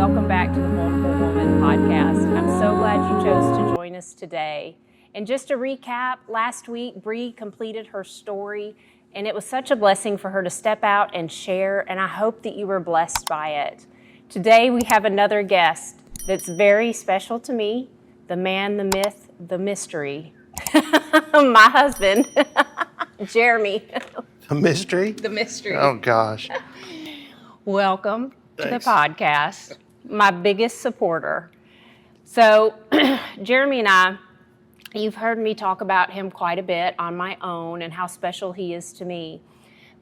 welcome back to the Multiple Woman podcast. I'm so glad you chose to join us today. And just to recap, last week Bree completed her story, and it was such a blessing for her to step out and share, and I hope that you were blessed by it. Today we have another guest that's very special to me, the man, the myth, the mystery, my husband, Jeremy. A mystery? The mystery. Oh, gosh. Welcome to the Thanks. podcast, my biggest supporter. So, Jeremy and I, you've heard me talk about him quite a bit on my own and how special he is to me.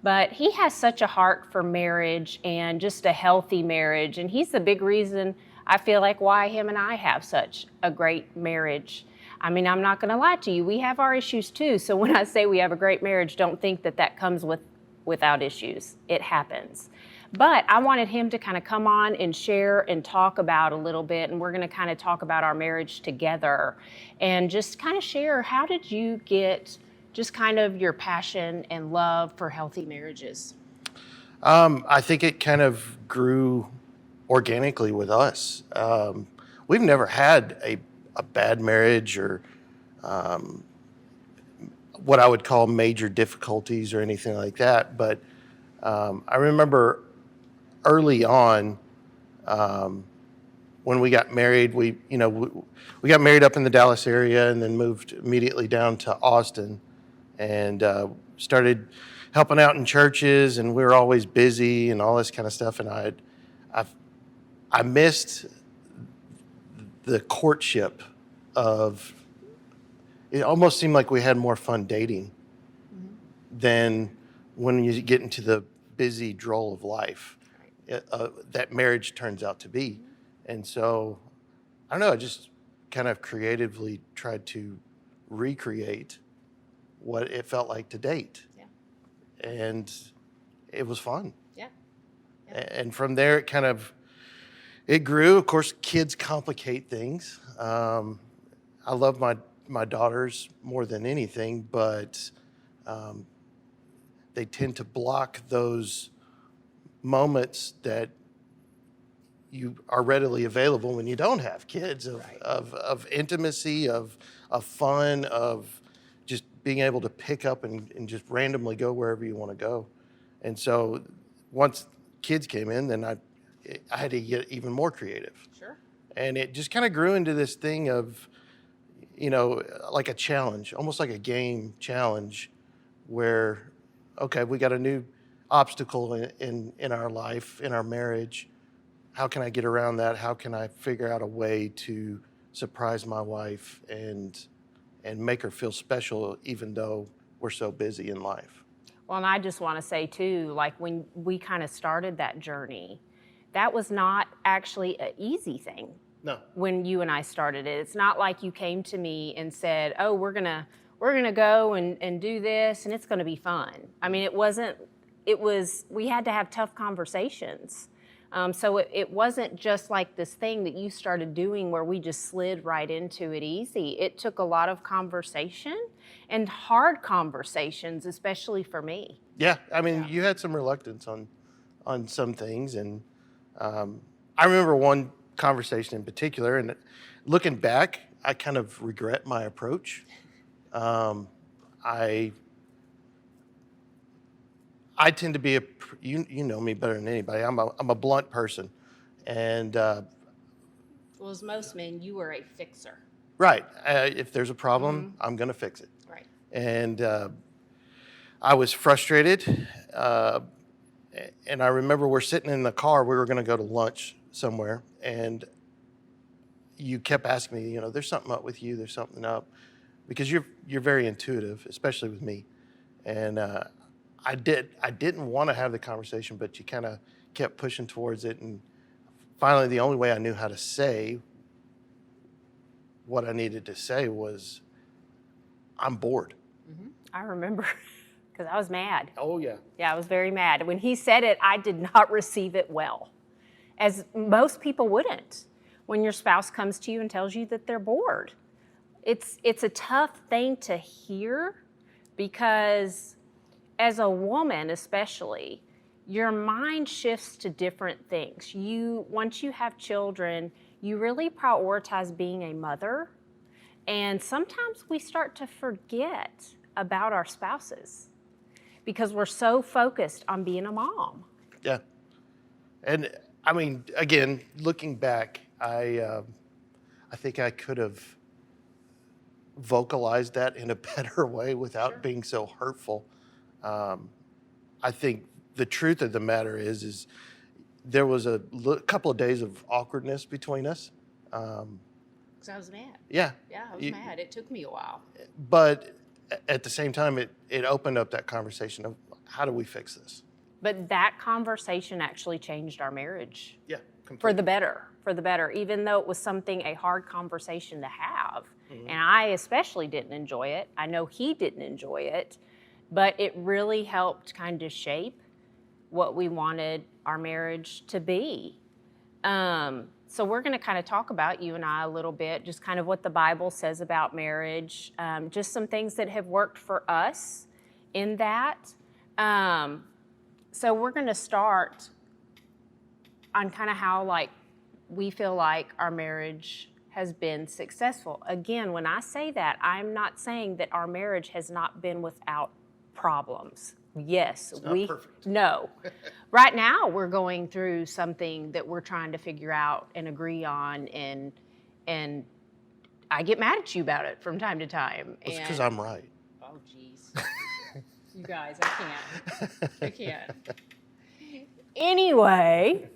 But he has such a heart for marriage and just a healthy marriage. And he's the big reason I feel like why him and I have such a great marriage. I mean, I'm not going to lie to you. We have our issues too. So when I say we have a great marriage, don't think that that comes without issues. It happens. But I wanted him to kind of come on and share and talk about a little bit. And we're going to kind of talk about our marriage together and just kind of share, how did you get just kind of your passion and love for healthy marriages? I think it kind of grew organically with us. We've never had a bad marriage or what I would call major difficulties or anything like that. But I remember early on when we got married, we got married up in the Dallas area and then moved immediately down to Austin and started helping out in churches, and we were always busy and all this kind of stuff. And I missed the courtship of, it almost seemed like we had more fun dating than when you get into the busy droll of life that marriage turns out to be. And so, I don't know, I just kind of creatively tried to recreate what it felt like to date. Yeah. And it was fun. Yeah. And from there, it grew. Of course, kids complicate things. I love my daughters more than anything, but they tend to block those moments that you are readily available when you don't have kids of intimacy, of fun, of just being able to pick up and just randomly go wherever you want to go. And so once kids came in, then I had to get even more creative. Sure. And it just kind of grew into this thing of, like a challenge, almost like a game challenge where, okay, we got a new obstacle in our life, in our marriage. How can I get around that? How can I figure out a way to surprise my wife and make her feel special even though we're so busy in life? Well, and I just want to say too, like when we kind of started that journey, that was not actually an easy thing. No. When you and I started it, it's not like you came to me and said, "Oh, we're gonna go and do this, and it's gonna be fun." I mean, it wasn't. It was. We had to have tough conversations. So it wasn't just like this thing that you started doing where we just slid right into it easy. It took a lot of conversation and hard conversations, especially for me. Yeah, I mean, you had some reluctance on some things, and I remember one conversation in particular, and looking back, I kind of regret my approach. I tend to be you know me better than anybody. I'm a blunt person, and well, as most men, you are a fixer. Right. If there's a problem, I'm going to fix it. Right. And I was frustrated, and I remember we're sitting in the car. We were going to go to lunch somewhere, and you kept asking me, there's something up with you. There's something up, because you're very intuitive, especially with me, and I didn't want to have the conversation, but you kind of kept pushing towards it, and finally, the only way I knew how to say what I needed to say was, "I'm bored." Mm-hmm. I remember, because I was mad. Oh yeah. Yeah, I was very mad. When he said it, I did not receive it well, as most people wouldn't. When your spouse comes to you and tells you that they're bored, it's a tough thing to hear, because as a woman especially, your mind shifts to different things. Once you have children, you really prioritize being a mother, and sometimes we start to forget about our spouses because we're so focused on being a mom. Yeah. And I mean, again, looking back, I think I could have vocalized that in a better way without being so hurtful. I think the truth of the matter is there was a couple of days of awkwardness between us. Because I was mad. Yeah. Yeah, I was mad. It took me a while. But at the same time, it opened up that conversation of how do we fix this? But that conversation actually changed our marriage. Yeah, For the better, even though it was a hard conversation to have. Mm-hmm. And I especially didn't enjoy it. I know he didn't enjoy it, but it really helped kind of shape what we wanted our marriage to be. So we're going to kind of talk about, you and I, a little bit, just kind of what the Bible says about marriage, just some things that have worked for us in that. So we're going to start on kind of how we feel like our marriage has been successful. Again, when I say that, I'm not saying that our marriage has not been without problems. Yes, It's not perfect. No. Right now we're going through something that we're trying to figure out and agree on, and I get mad at you about it from time to time. It's because I'm right. Oh geez. You guys, I can't. Anyway,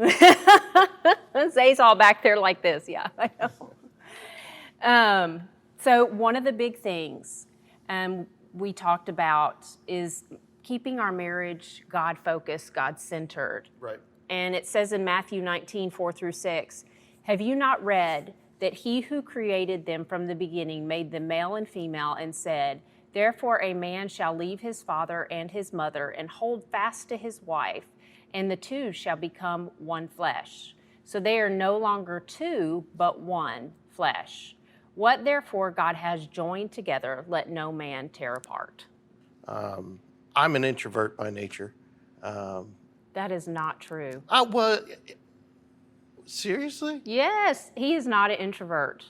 Zay's all back there like this. Yeah, I know. So one of the big things we talked about is keeping our marriage God-focused, God-centered. Right. And it says in Matthew 19:4-6, "Have you not read that he who created them from the beginning made them male and female and said, 'Therefore a man shall leave his father and his mother and hold fast to his wife, and the two shall become one flesh. So they are no longer two, but one flesh. What therefore God has joined together, let no man tear apart.'" I'm an introvert by nature. That is not true. Well, seriously? Yes, he is not an introvert.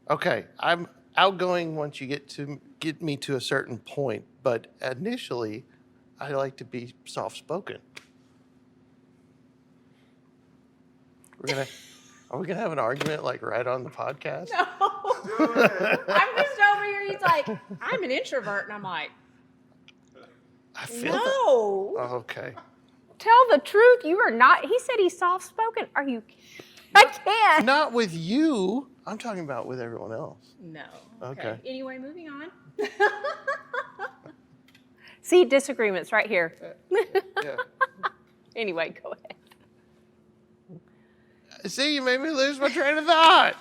Okay, I'm outgoing once you get me to a certain point, but initially, I like to be soft-spoken. Are we gonna have an argument right on the podcast? No. I'm just over here. He's like, "I'm an introvert," and I'm like, I feel that. "No, Okay. tell the truth. You are not." He said he's soft-spoken. Are you? I can't. Not with you. I'm talking about with everyone else. No. Okay. Anyway, moving on. See, disagreements right here. Yeah. Anyway, go ahead. See, you made me lose my train of thought.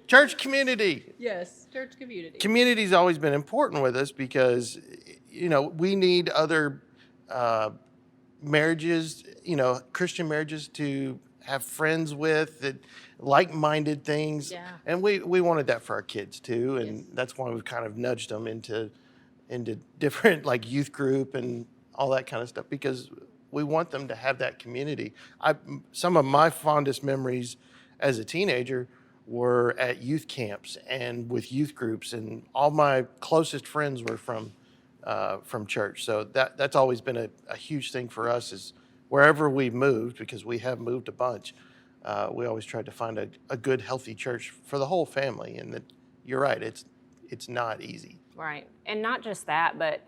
Church community. Yes, church community. Community's always been important with us because, we need other marriages, Christian marriages to have friends with that like-minded things. Yeah. And we wanted that for our kids too. And Yes. that's why we've kind of nudged them into different youth group and all that kind of stuff because we want them to have that community. Some of my fondest memories as a teenager were at youth camps and with youth groups, and all my closest friends were from church. So that's always been a huge thing for us is wherever we've moved, because we have moved a bunch, we always tried to find a good, healthy church for the whole family. And that you're right, it's not easy. Right. And not just that, but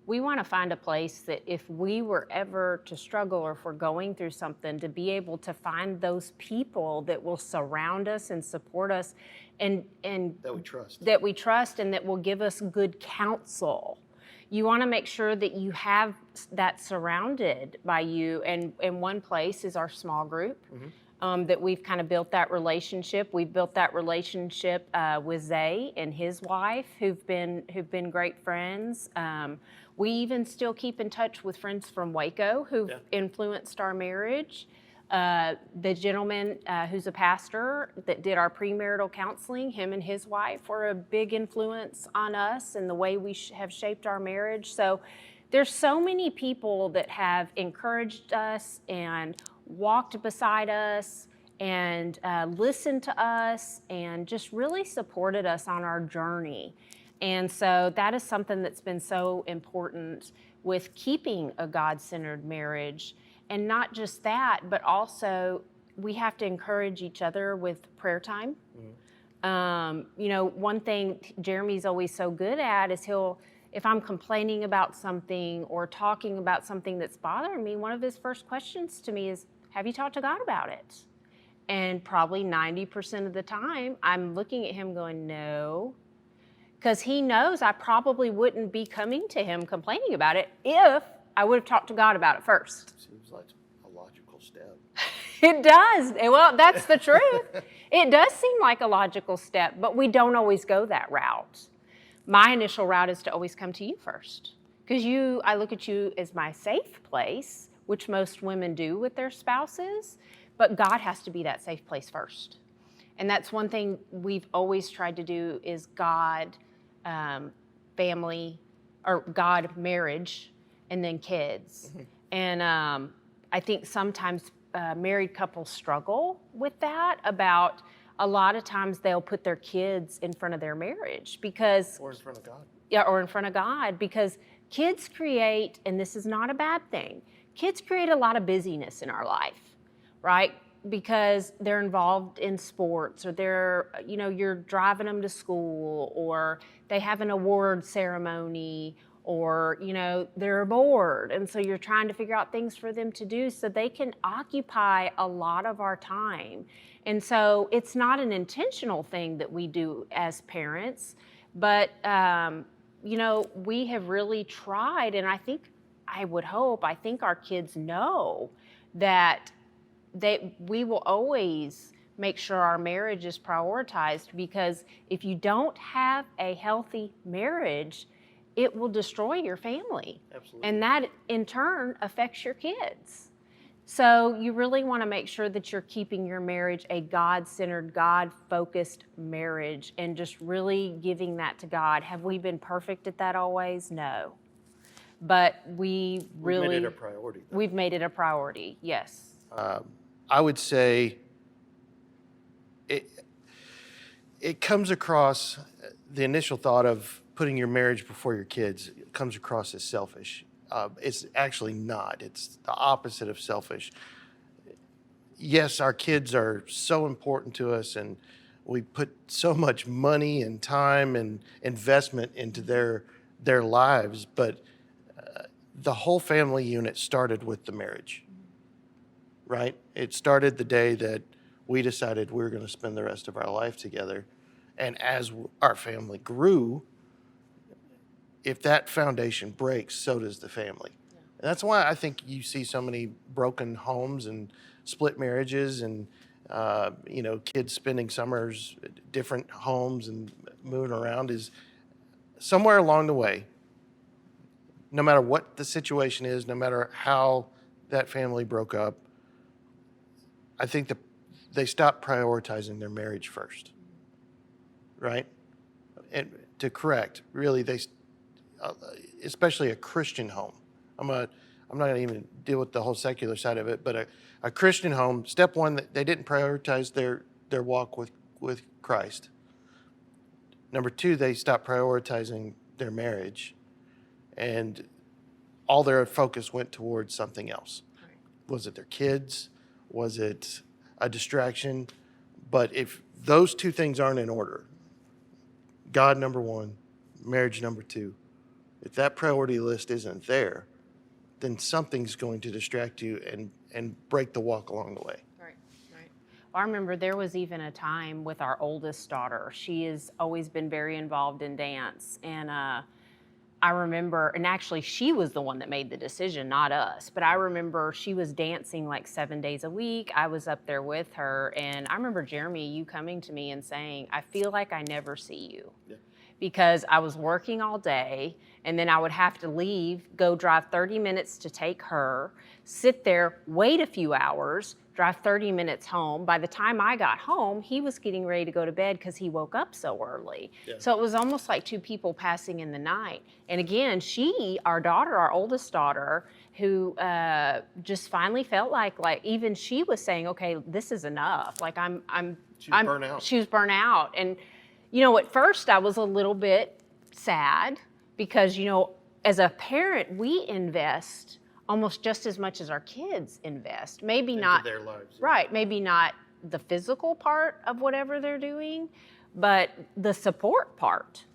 we want to find a place that if we were ever to struggle or if we're going through something, to be able to find those people that will surround us and support us and That we trust. and that will give us good counsel. You want to make sure that you have that surrounded by you. And one place is our small group. That we've kind of built that relationship. We've built that relationship with Zay and his wife, who've been great friends. We even still keep in touch with friends from Waco who've influenced our marriage. The gentleman who's a pastor that did our premarital counseling, him and his wife were a big influence on us and the way we have shaped our marriage. So There's so many people that have encouraged us and walked beside us and listened to us and just really supported us on our journey. And so that is something that's been so important with keeping a God-centered marriage. And not just that, but also we have to encourage each other with prayer time. One thing Jeremy's always so good at is if I'm complaining about something or talking about something that's bothering me, one of his first questions to me is, have you talked to God about it? And probably 90% of the time, I'm looking at him going, no, because he knows I probably wouldn't be coming to him complaining about it if I would have talked to God about it first. Seems like a logical step. It does. Well, that's the truth. It does seem like a logical step, but we don't always go that route. My initial route is to always come to you first, because I look at you as my safe place, which most women do with their spouses, but God has to be that safe place first. And that's one thing we've always tried to do is God, family, or God, marriage, and then kids. And I think sometimes married couples struggle with that. About a lot of times they'll put their kids in front of their marriage because, Or in front of God. yeah, or in front of God, because kids create, and this is not a bad thing, kids create a lot of busyness in our life, right? Because they're involved in sports, or you're driving them to school, or they have an award ceremony, or they're bored, and so you're trying to figure out things for them to do so they can occupy a lot of our time. And so it's not an intentional thing that we do as parents, but we have really tried, and I think our kids know that we will always make sure our marriage is prioritized, because if you don't have a healthy marriage, it will destroy your family. Absolutely. And that in turn affects your kids. So you really want to make sure that you're keeping your marriage a God-centered, God-focused marriage, and just really giving that to God. Have we been perfect at that always? No. But we've made it a priority. We've made it a priority, yes. I would say it comes across, the initial thought of putting your marriage before your kids, it comes across as selfish. It's actually not. It's the opposite of selfish. Yes, our kids are so important to us, and we put so much money and time and investment into their lives, but the whole family unit started with the marriage, right? It started the day that we decided we were going to spend the rest of our life together. And as our family grew, if that foundation breaks, so does the family. Yeah. And that's why I think you see so many broken homes and split marriages, and kids spending summers at different homes and moving around. Is somewhere along the way, no matter what the situation is, no matter how that family broke up, I think they stopped prioritizing their marriage first, right? And to correct, really, especially a Christian home. I'm not going to even deal with the whole secular side of it, but a Christian home, step one, they didn't prioritize their walk with Christ. Number two, they stopped prioritizing their marriage, and all their focus went towards something else. Right. Was it their kids? Was it a distraction? But if those two things aren't in order, God number one, marriage number two, if that priority list isn't there, then something's going to distract you and break the walk along the way. Right. Well, I remember there was even a time with our oldest daughter. She has always been very involved in dance, and I remember, and actually she was the one that made the decision, not us, but I remember she was dancing like 7 days a week. I was up there with her, and I remember, Jeremy, you coming to me and saying, I feel like I never see you. Yeah. Because I was working all day, and then I would have to leave, go drive 30 minutes to take her, sit there, wait a few hours, drive 30 minutes home. By the time I got home, he was getting ready to go to bed because he woke up so early. Yeah. So it was almost like two people passing in the night. And again, our daughter, our oldest daughter, who just finally felt like even she was saying, okay, this is enough. Like She was burnt out. She was burnt out. And, at first I was a little bit sad because, as a parent, we invest almost just as much as our kids invest. Maybe Into not their lives. right, maybe not the physical part of whatever they're doing, but the support part.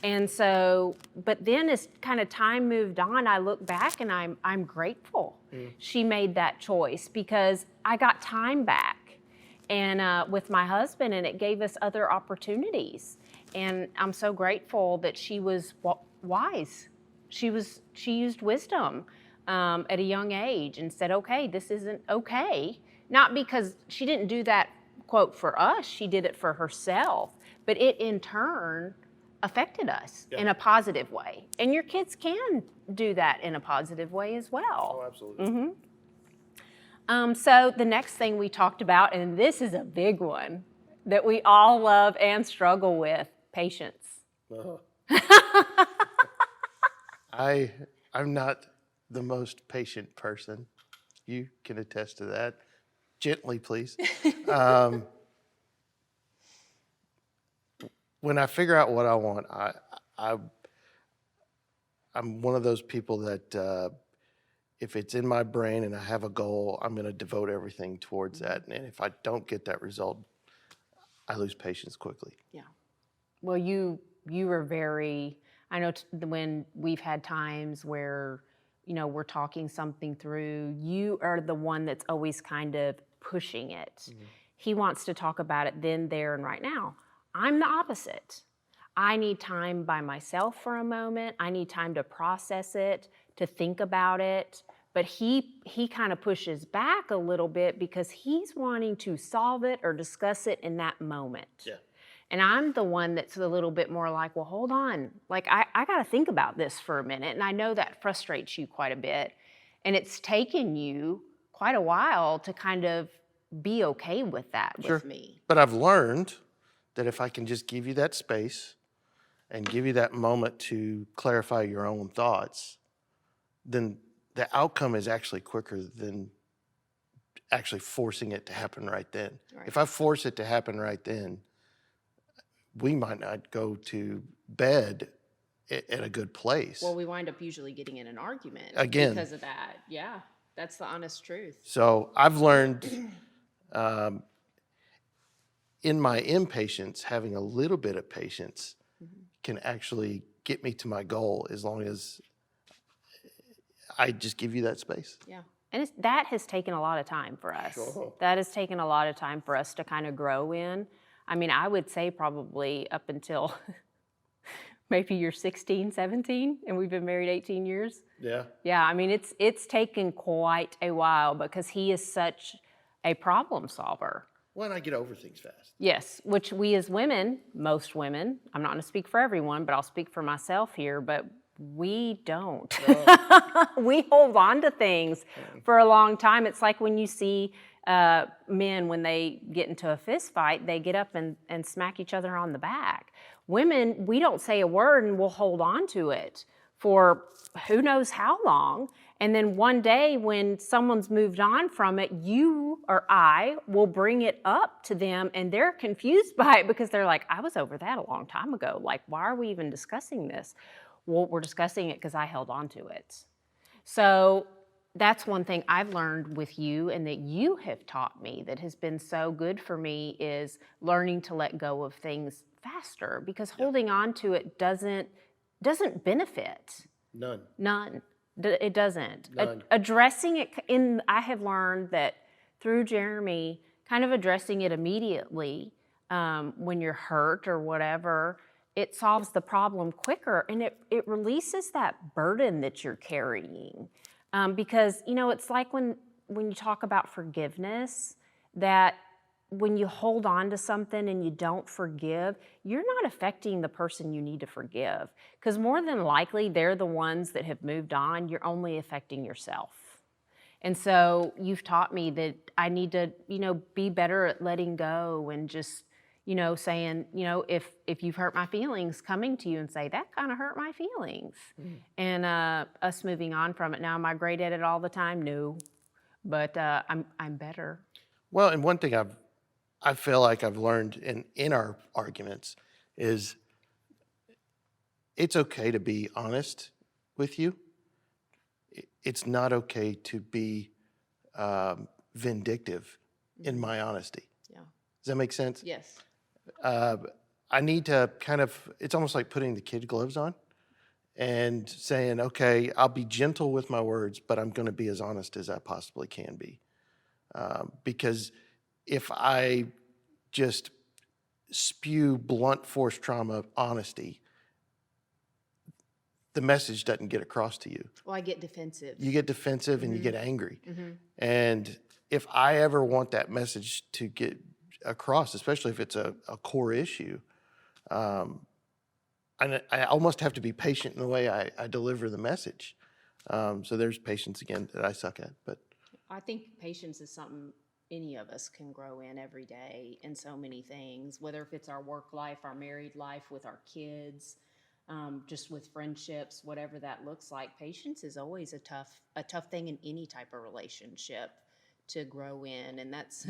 And so, but then as kind of time moved on, I look back and I'm grateful she made that choice because I got time back and with my husband, and it gave us other opportunities. And I'm so grateful that she was wise. She used wisdom at a young age and said, okay, this isn't okay. Not because she didn't do that, quote, for us, she did it for herself, but it in turn affected us in a positive way. And your kids can do that in a positive way as well. Oh, absolutely. So the next thing we talked about, and this is a big one that we all love and struggle with, patience. I'm not the most patient person. You can attest to that. Gently, please. When I figure out what I want, I'm one of those people that if it's in my brain and I have a goal, I'm going to devote everything towards that. And if I don't get that result, I lose patience quickly. Yeah. Well, you are very, I know when we've had times where, we're talking something through, you are the one that's always kind of pushing it. He wants to talk about it then, there, and right now. I'm the opposite. I need time by myself for a moment. I need time to process it, to think about it. But he kind of pushes back a little bit because he's wanting to solve it or discuss it in that moment. Yeah. And I'm the one that's a little bit more like, well, hold on. Like, I got to think about this for a minute. And I know that frustrates you quite a bit. And it's taken you quite a while to kind of be okay with that with me. But I've learned that if I can just give you that space and give you that moment to clarify your own thoughts, then the outcome is actually quicker than actually forcing it to happen right then. Right. If I force it to happen right then, we might not go to bed at a good place. Well, we wind up usually getting in an argument Again. because of that. Yeah, that's the honest truth. So I've learned in my impatience, having a little bit of patience can actually get me to my goal as long as I just give you that space. Yeah. And that has taken a lot of time for us. Sure. That has taken a lot of time for us to kind of grow in. I mean, I would say probably up until maybe you're 16, 17, and we've been married 18 years. Yeah. Yeah, I mean, it's taken quite a while because he is such a problem solver. Well, and I get over things fast. Yes, which we as women, most women, I'm not going to speak for everyone, but I'll speak for myself here, but we don't. No. We hold on to things for a long time. It's like when you see men, when they get into a fist fight, they get up and smack each other on the back. Women, we don't say a word and we'll hold on to it for who knows how long. And then one day when someone's moved on from it, you or I will bring it up to them and they're confused by it because they're like, I was over that a long time ago. Like, why are we even discussing this? Well, we're discussing it because I held on to it. So that's one thing I've learned with you and that you have taught me that has been so good for me is learning to let go of things faster because holding on to it doesn't benefit. None. It doesn't. None. Addressing it I have learned that through Jeremy, kind of addressing it immediately when you're hurt or whatever, it solves the problem quicker and it releases that burden that you're carrying. Because, it's like when you talk about forgiveness, that when you hold on to something and you don't forgive, you're not affecting the person you need to forgive. Because more than likely, they're the ones that have moved on. You're only affecting yourself. And so you've taught me that I need to, be better at letting go and just, saying, if you've hurt my feelings, coming to you and say, that kind of hurt my feelings. And us moving on from it. Now, am I great at it all the time? No. But I'm better. Well, and one thing I feel like I've learned in our arguments is it's okay to be honest with you. It's not okay to be vindictive in my honesty. Yeah. Does that make sense? Yes. I need to it's almost like putting the kid gloves on and saying, okay, I'll be gentle with my words, but I'm going to be as honest as I possibly can be. Because if I just spew blunt force trauma honesty, the message doesn't get across to you. Well, I get defensive. You get defensive and you get angry. And if I ever want that message to get across, especially if it's a core issue, I almost have to be patient in the way I deliver the message. So there's patience again that I suck at. But I think patience is something any of us can grow in every day in so many things, whether if it's our work life, our married life, with our kids, just with friendships, whatever that looks like. Patience is always a tough thing in any type of relationship to grow in. And that's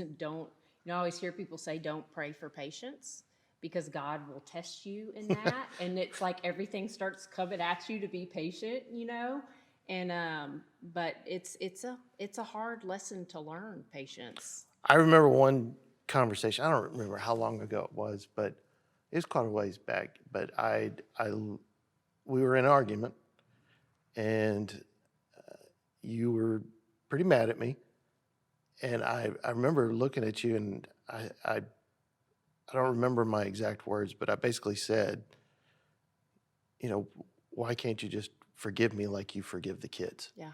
I always hear people say, don't pray for patience, because God will test you in that. And it's like everything starts coming at you to be patient, And but it's a hard lesson to learn, patience. I remember one conversation. I don't remember how long ago it was, but it was quite a ways back. But we were in an argument, and you were pretty mad at me. And I remember looking at you, and I don't remember my exact words, but I basically said, why can't you just forgive me like you forgive the kids? Yeah.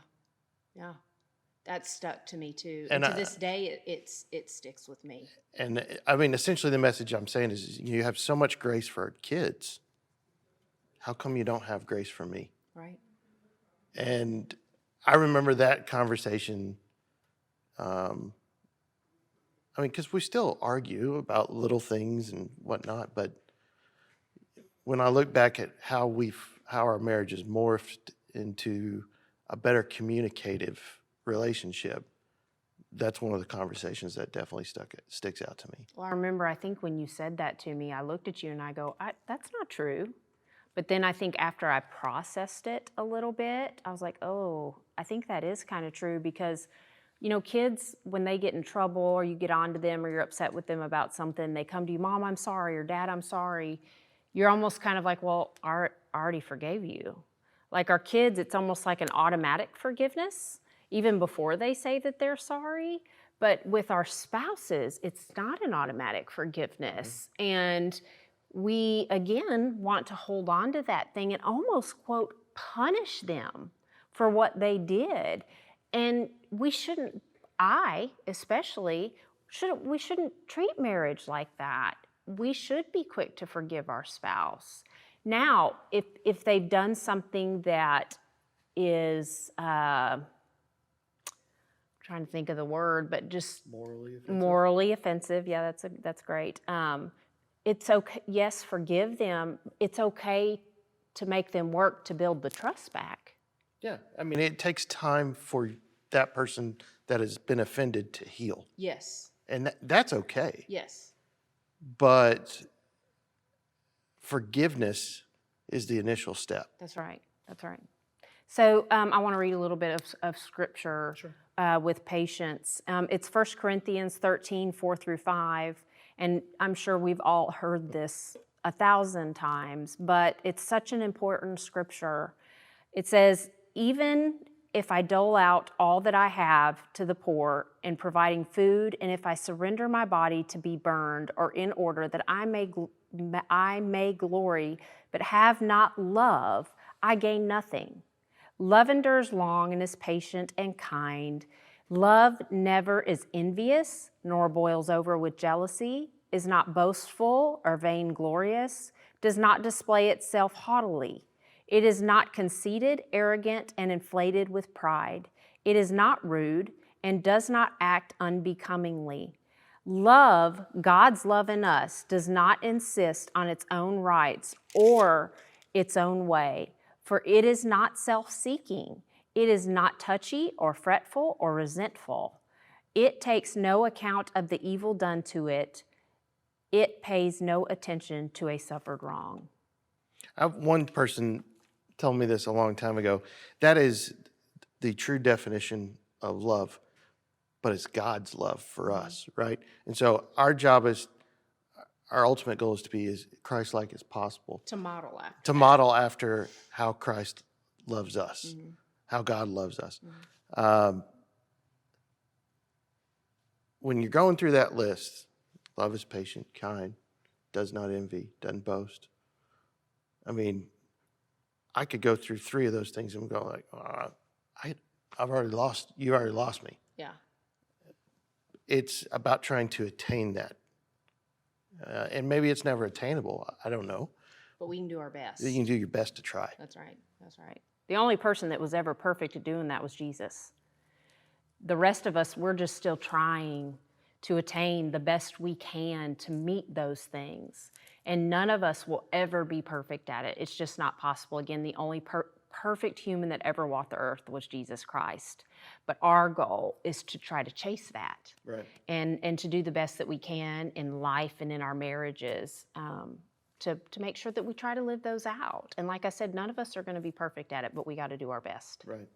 That stuck to me too. And And to this day, it sticks with me. And I mean, essentially the message I'm saying is you have so much grace for our kids. How come you don't have grace for me? Right. And I remember that conversation. Because we still argue about little things and whatnot, but when I look back at how our marriage has morphed into a better communicative relationship, that's one of the conversations that definitely sticks out to me. Well, I remember, I think when you said that to me, I looked at you and I go, that's not true. But then I think after I processed it a little bit, I was like, oh, I think that is kind of true, because kids, when they get in trouble or you get on to them or you're upset with them about something, they come to you, Mom, I'm sorry, or Dad, I'm sorry. You're almost kind of like, well, I already forgave you. Like our kids, it's almost like an automatic forgiveness, even before they say that they're sorry. But with our spouses, it's not an automatic forgiveness. And we, again, want to hold on to that thing and almost, quote, punish them for what they did. And we shouldn't, especially, we shouldn't treat marriage like that. We should be quick to forgive our spouse. Now, if they've done something that is, trying to think of the word, but just morally offensive. Yeah, that's great. It's okay. Yes, forgive them. It's okay to make them work to build the trust back. Yeah, it takes time for that person that has been offended to heal. Yes. And that's okay. Yes. But forgiveness is the initial step. That's right. So I want to read a little bit of scripture with patience. It's 1 Corinthians 13, 4-5. And I'm sure we've all heard this 1,000 times, but it's such an important scripture. It says, even if I dole out all that I have to the poor in providing food, and if I surrender my body to be burned, or in order that I may glory, but have not love, I gain nothing. Love endures long and is patient and kind. Love never is envious, nor boils over with jealousy, is not boastful or vainglorious, does not display itself haughtily. It is not conceited, arrogant, and inflated with pride. It is not rude and does not act unbecomingly. Love, God's love in us, does not insist on its own rights or its own way, for it is not self-seeking. It is not touchy or fretful or resentful. It takes no account of the evil done to it. It pays no attention to a suffered wrong. One person told me this a long time ago. That is the true definition of love, but it's God's love for us, right? And so our job is, our ultimate goal is to be as Christ-like as possible, To model after. to model after how Christ loves us, how God loves us. When you're going through that list, love is patient, kind, does not envy, doesn't boast. I mean, I could go through 3 of those things and go like, I've already lost, you already lost me. Yeah. It's about trying to attain that. And maybe it's never attainable. I don't know. But we can do our best. You can do your best to try. That's right. That's right. The only person that was ever perfect at doing that was Jesus. The rest of us, we're just still trying to attain the best we can to meet those things. And none of us will ever be perfect at it. It's just not possible. Again, the only perfect human that ever walked the earth was Jesus Christ. But our goal is to try to chase that. Right. And to do the best that we can in life and in our marriages, to make sure that we try to live those out. And like I said, none of us are going to be perfect at it, but we got to do our best. Right.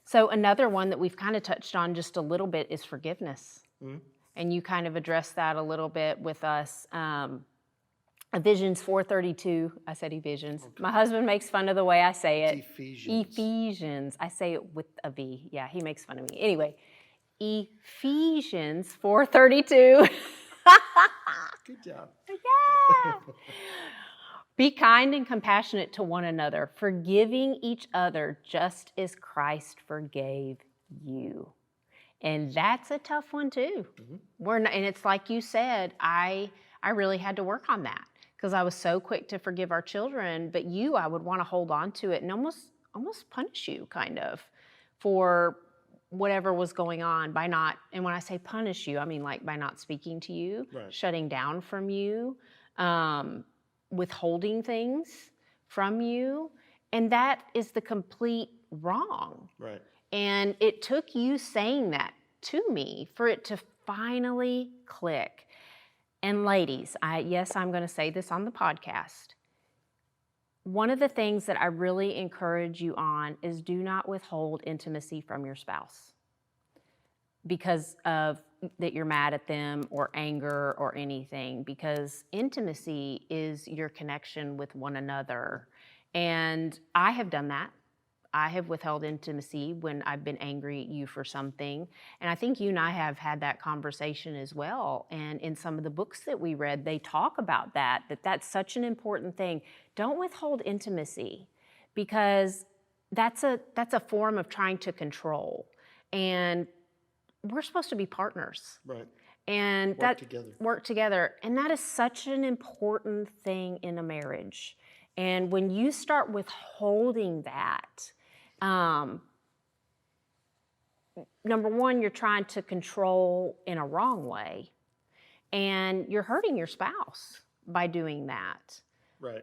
So another one that we've kind of touched on just a little bit is forgiveness. And you kind of addressed that a little bit with us. Ephesians 4:32. I said Ephesians. Okay. My husband makes fun of the way I say it. Ephesians. I say it with a V. Yeah, he makes fun of me. Anyway, Ephesians 4:32. Good job. Yeah. Be kind and compassionate to one another, forgiving each other just as Christ forgave you. And that's a tough one too. And it's like you said, I really had to work on that because I was so quick to forgive our children, but I would want to hold on to it and almost punish you kind of for whatever was going on by not, and when I say punish you, I mean like by not speaking to you, right. Shutting down from you, withholding things from you. And that is the complete wrong. Right. And it took you saying that to me for it to finally click. And ladies, yes, I'm going to say this on the podcast. One of the things that I really encourage you on is do not withhold intimacy from your spouse because of that you're mad at them or anger or anything, because intimacy is your connection with one another. And I have done that. I have withheld intimacy when I've been angry at you for something. And I think you and I have had that conversation as well. And in some of the books that we read, they talk about that's such an important thing. Don't withhold intimacy because that's a form of trying to control. And we're supposed to be partners. Right. And work together. And that is such an important thing in a marriage. And when you start withholding that, number one, you're trying to control in a wrong way, and you're hurting your spouse by doing that. Right.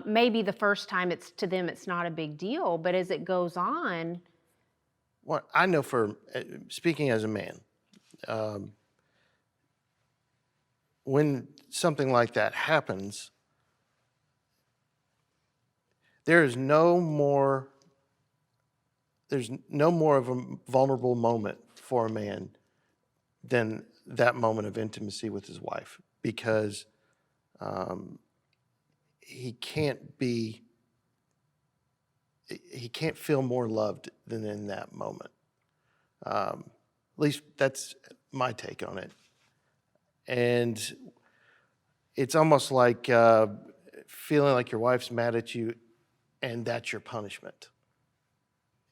Maybe the first time to them it's not a big deal, but as it goes on. Well, I know speaking as a man, when something like that happens, there's no more of a vulnerable moment for a man than that moment of intimacy with his wife, because he can't feel more loved than in that moment. At least that's my take on it. And it's almost like feeling like your wife's mad at you and that's your punishment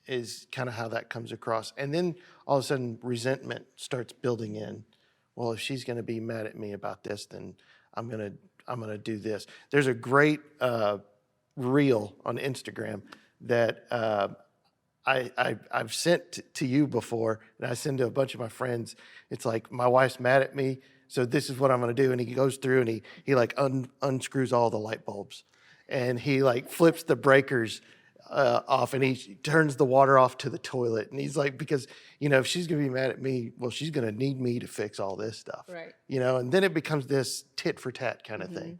is kind of how that comes across. And then all of a sudden resentment starts building in. Well, if she's going to be mad at me about this, then I'm going to do this. There's a great reel on Instagram that I've sent to you before, and I send to a bunch of my friends. It's like, my wife's mad at me, so this is what I'm going to do. And he goes through and he like unscrews all the light bulbs, and he like flips the breakers off, and he turns the water off to the toilet. And he's like, because, if she's going to be mad at me, well, she's going to need me to fix all this stuff. Right. And then it becomes this tit for tat kind of thing.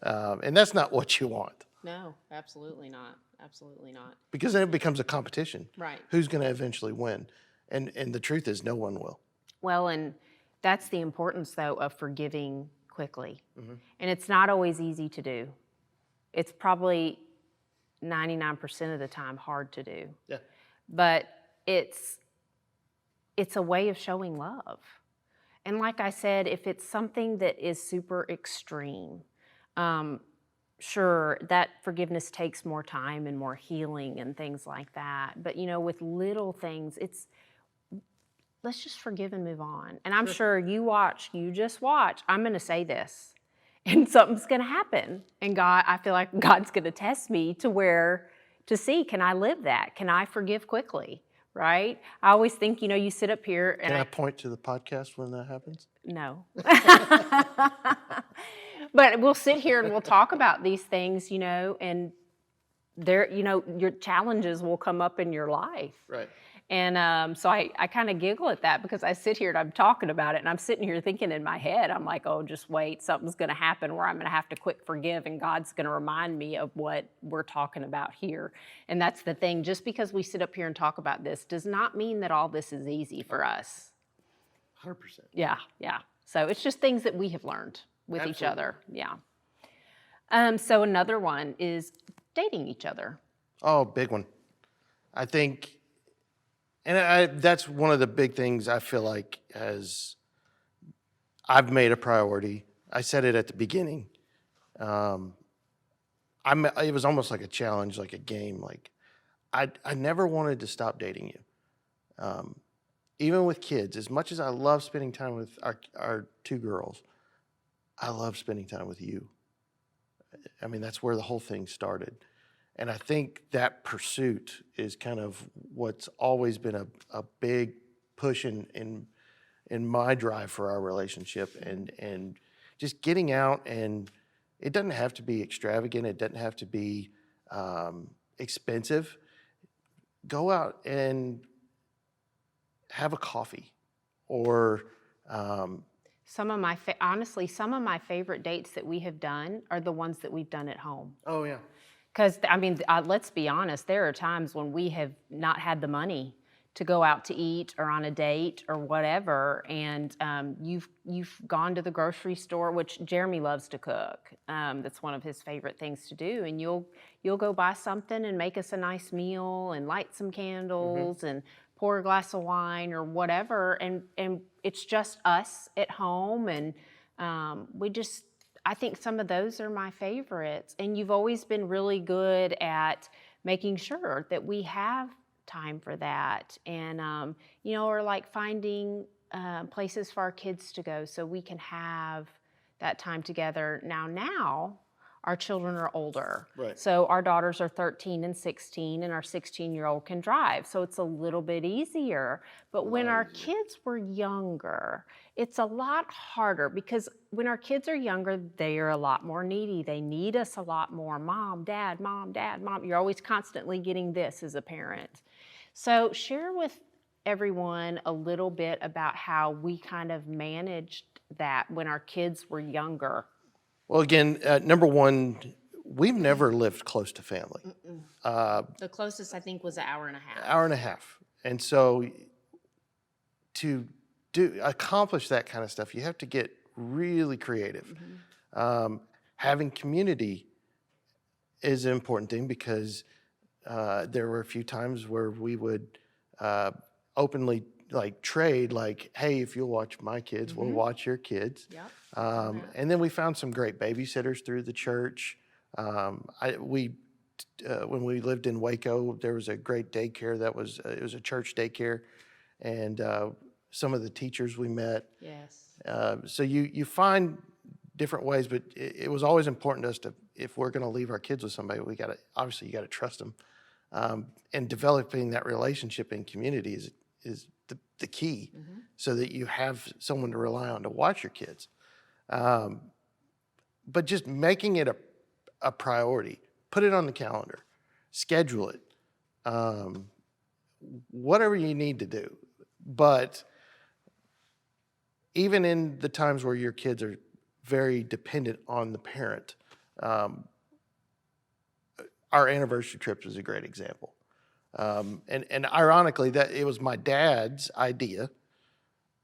And that's not what you want, No, absolutely not. Absolutely not. because then it becomes a competition. Right. Who's going to eventually win? And the truth is, no one will. Well, and that's the importance, though, of forgiving quickly. And it's not always easy to do. It's probably 99% of the time hard to do. Yeah. But it's a way of showing love. And like I said, if it's something that is super extreme, sure, that forgiveness takes more time and more healing and things like that. But, with little things, let's just forgive and move on. And I'm sure you just watch, I'm going to say this, and something's going to happen. And I feel like God's going to test me to see, can I live that? Can I forgive quickly? Right? I always think, you sit up here and Can I point to the podcast when that happens? no. But we'll sit here and we'll talk about these things, and there, your challenges will come up in your life. Right. And so I kind of giggle at that, because I sit here and I'm talking about it, and I'm sitting here thinking in my head, I'm like, oh, just wait, something's going to happen where I'm going to have to quick forgive, and God's going to remind me of what we're talking about here. And that's the thing. Just because we sit up here and talk about this does not mean that all this is easy for us. 100%. Yeah. So it's just things that we have learned with each Absolutely. other. Yeah. So another one is dating each other. Oh, big one. I think, and that's one of the big things I feel like I've made a priority. I said it at the beginning. It was almost like a challenge, like a game. Like, I never wanted to stop dating you. Even with kids, as much as I love spending time with our two girls, I love spending time with you. I mean, that's where the whole thing started. And I think that pursuit is kind of what's always been a big push in my drive for our relationship, and just getting out. And it doesn't have to be extravagant. It doesn't have to be expensive. Go out and have a coffee, or honestly, some of my favorite dates that we have done are the ones that we've done at home. oh yeah, Because, let's be honest, there are times when we have not had the money to go out to eat or on a date or whatever, and you've gone to the grocery store, which Jeremy loves to cook. That's one of his favorite things to do, and you'll go buy something and make us a nice meal and light some candles and pour a glass of wine or whatever, and it's just us at home, and I think some of those are my favorites. And you've always been really good at making sure that we have time for that. And, or like finding places for our kids to go so we can have that time together. Now, our children are older. Right. So our daughters are 13 and 16, and our 16-year-old can drive. So it's a little bit easier. But when our kids were younger, it's a lot harder, because when our kids are younger, they are a lot more needy. They need us a lot more. Mom, dad, mom, dad, mom. You're always constantly getting this as a parent. So share with everyone a little bit about how we kind of managed that when our kids were younger. Well, again, number one, we've never lived close to family. The closest, I think, was an hour and a half. Hour and a half. And so to accomplish that kind of stuff, you have to get really creative. Having community is an important thing, because there were a few times where we would openly trade, hey, if you'll watch my kids, we'll watch your kids. Yep. And then we found some great babysitters through the church. When we lived in Waco, there was a great daycare it was a church daycare, and some of the teachers we met. Yes. So you find different ways, but it was always important to us if we're going to leave our kids with somebody, you got to trust them. And developing that relationship in community is the key, so that you have someone to rely on to watch your kids. But just making it a priority, put it on the calendar, schedule it, whatever you need to do. But even in the times where your kids are very dependent on the parent, our anniversary trip is a great example. And ironically, that it was my dad's idea.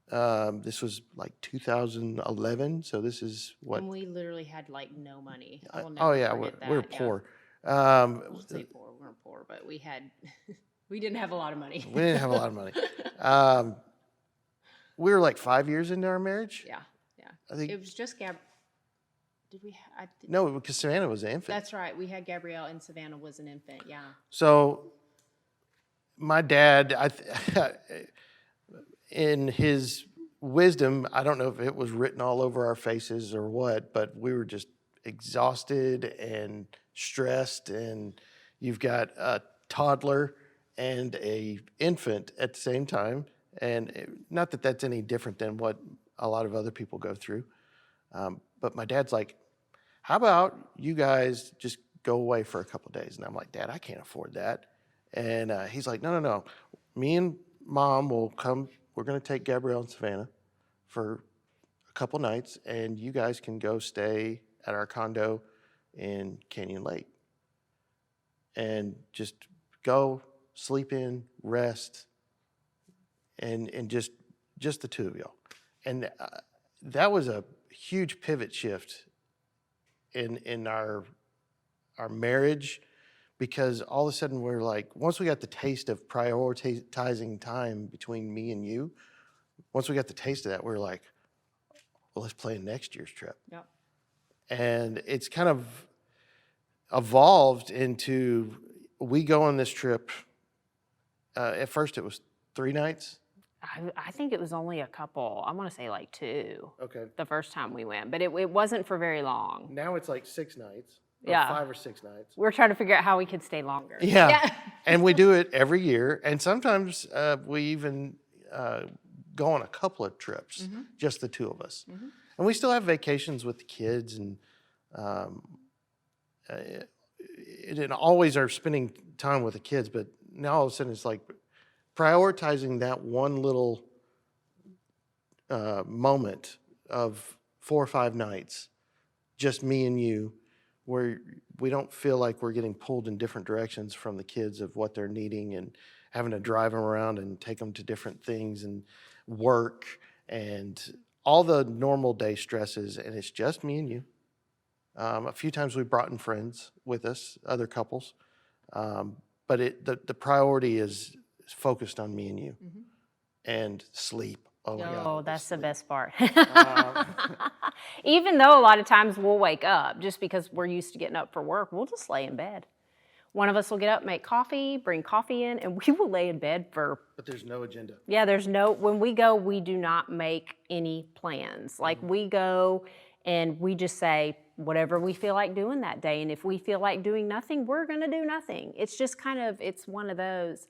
This was like 2011, so this is what? And we literally had like no money. I will Oh never yeah, forget that. we're Yeah. poor. We'll say poor. We weren't poor, but we had, we didn't have a lot of money. We didn't have a lot of money. We were like 5 years into our marriage. Yeah. I think. It was just Did we? No, because Savannah was an infant. That's right. We had Gabrielle and Savannah was an infant. Yeah. So my dad, in his wisdom, I don't know if it was written all over our faces or what, but we were just exhausted and stressed, and you've got a toddler and a infant at the same time, and not that that's any different than what a lot of other people go through, but my dad's like, how about you guys just go away for a couple of days? And I'm like, Dad, I can't afford that. And he's like, no. Me and Mom will come. We're going to take Gabrielle and Savannah for a couple nights, and you guys can go stay at our condo in Canyon Lake. And just go, sleep in, rest, and just the two of y'all. And that was a huge pivot shift in our marriage, because all of a sudden we're like, once we got the taste of prioritizing time between me and you, once we got the taste of that, we're like, well, let's plan next year's trip. Yep. And it's kind of evolved into, we go on this trip. At first it was 3 nights. I think it was only a couple. I want to say like 2 Okay. the first time we went, but it wasn't for very long. Now it's like 6 nights. Or Yeah. 5 or 6 nights. We're trying to figure out how we could stay longer. Yeah. And we do it every year. And sometimes we even go on a couple of trips, just the two of us. And we still have vacations with the kids, and always are spending time with the kids. But now all of a sudden it's like prioritizing that one little moment of 4 or 5 nights, just me and you, where we don't feel like we're getting pulled in different directions from the kids of what they're needing, and having to drive them around and take them to different things and work and all the normal day stresses, and it's just me and you. A few times we've brought in friends with us, other couples, but the priority is focused on me and you. And sleep. Oh my God. Oh, that's the sleep. best part. Even though a lot of times we'll wake up just because we're used to getting up for work, we'll just lay in bed. One of us will get up, make coffee, bring coffee in, and we will lay in bed for. But there's no agenda. Yeah, when we go, we do not make any plans. Like we go and we just say whatever we feel like doing that day. And if we feel like doing nothing, we're going to do nothing. It's just it's one of those.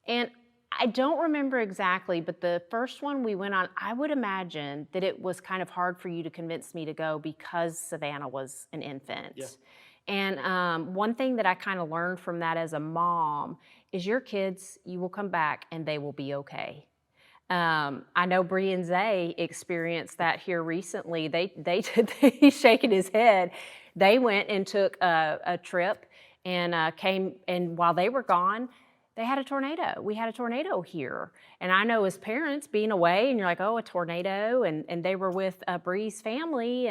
And I don't remember exactly, but the first one we went on, I would imagine that it was kind of hard for you to convince me to go because Savannah was an infant. Yeah. And one thing that I kind of learned from that as a mom is your kids, you will come back and they will be okay. I know Bree and Zay experienced that here recently. He's shaking his head. They went and took a trip and came, and while they were gone, they had a tornado. We had a tornado here. And I know as parents being away and you're like, oh, a tornado. And they were with Bree's family,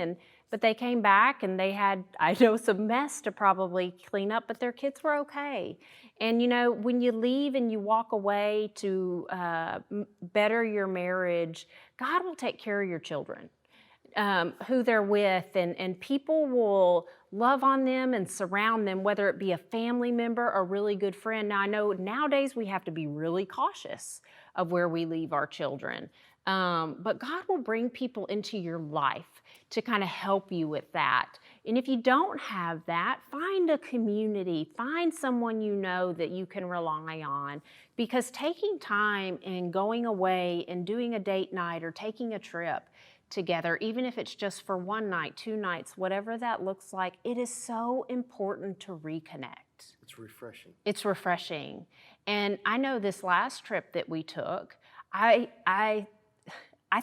but they came back and they had, I know, some mess to probably clean up, but their kids were okay. And when you leave and you walk away to better your marriage, God will take care of your children. Who they're with, and people will love on them and surround them, whether it be a family member or a really good friend. Now, I know nowadays we have to be really cautious of where we leave our children, but God will bring people into your life to kind of help you with that. And if you don't have that, find a community, find someone you know that you can rely on, because taking time and going away and doing a date night or taking a trip together, even if it's just for one night, 2 nights, whatever that looks like, it is so important to reconnect. It's refreshing. It's refreshing. And I know this last trip that we took, I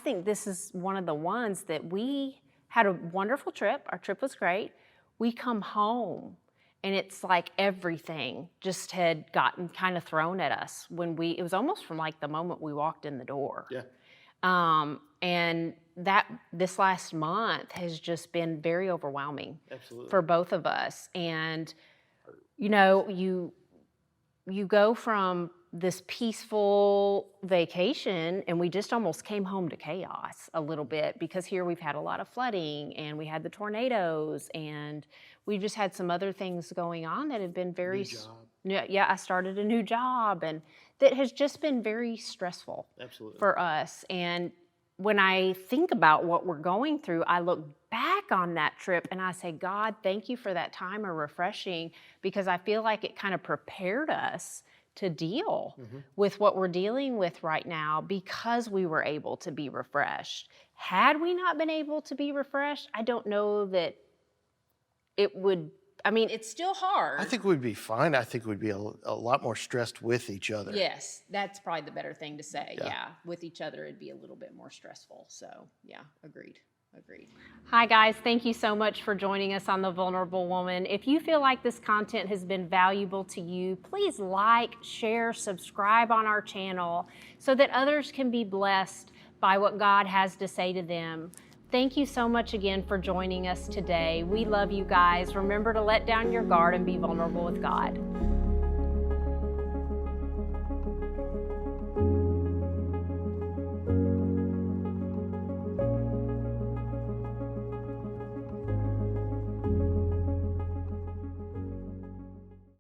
think this is one of the ones that we had a wonderful trip. Our trip was great. We come home and it's like everything just had gotten kind of thrown at us it was almost from like the moment we walked in the door. Yeah. And this last month has just been very overwhelming. Absolutely. For both of us. And, you know, you go from this peaceful vacation and we just almost came home to chaos a little bit, because here we've had a lot of flooding and we had the tornadoes and we just had some other things going on that have been very... New job. Yeah, I started a new job and that has just been very stressful. Absolutely. For us. And when I think about what we're going through, I look back on that trip and I say, God, thank you for that time of refreshing, because I feel like it kind of prepared us to deal with what we're dealing with right now, because we were able to be refreshed. Had we not been able to be refreshed, I don't know that it would, I mean, it's still hard. I think we'd be fine. I think we'd be a lot more stressed with each other. Yes, that's probably the better thing to say. Yeah. Yeah, with each other, it'd be a little bit more stressful. So, yeah, agreed. Hi guys, thank you so much for joining us on The Vulnerable Woman. If you feel like this content has been valuable to you, please like, share, subscribe on our channel so that others can be blessed by what God has to say to them. Thank you so much again for joining us today. We love you guys. Remember to let down your guard and be vulnerable with God.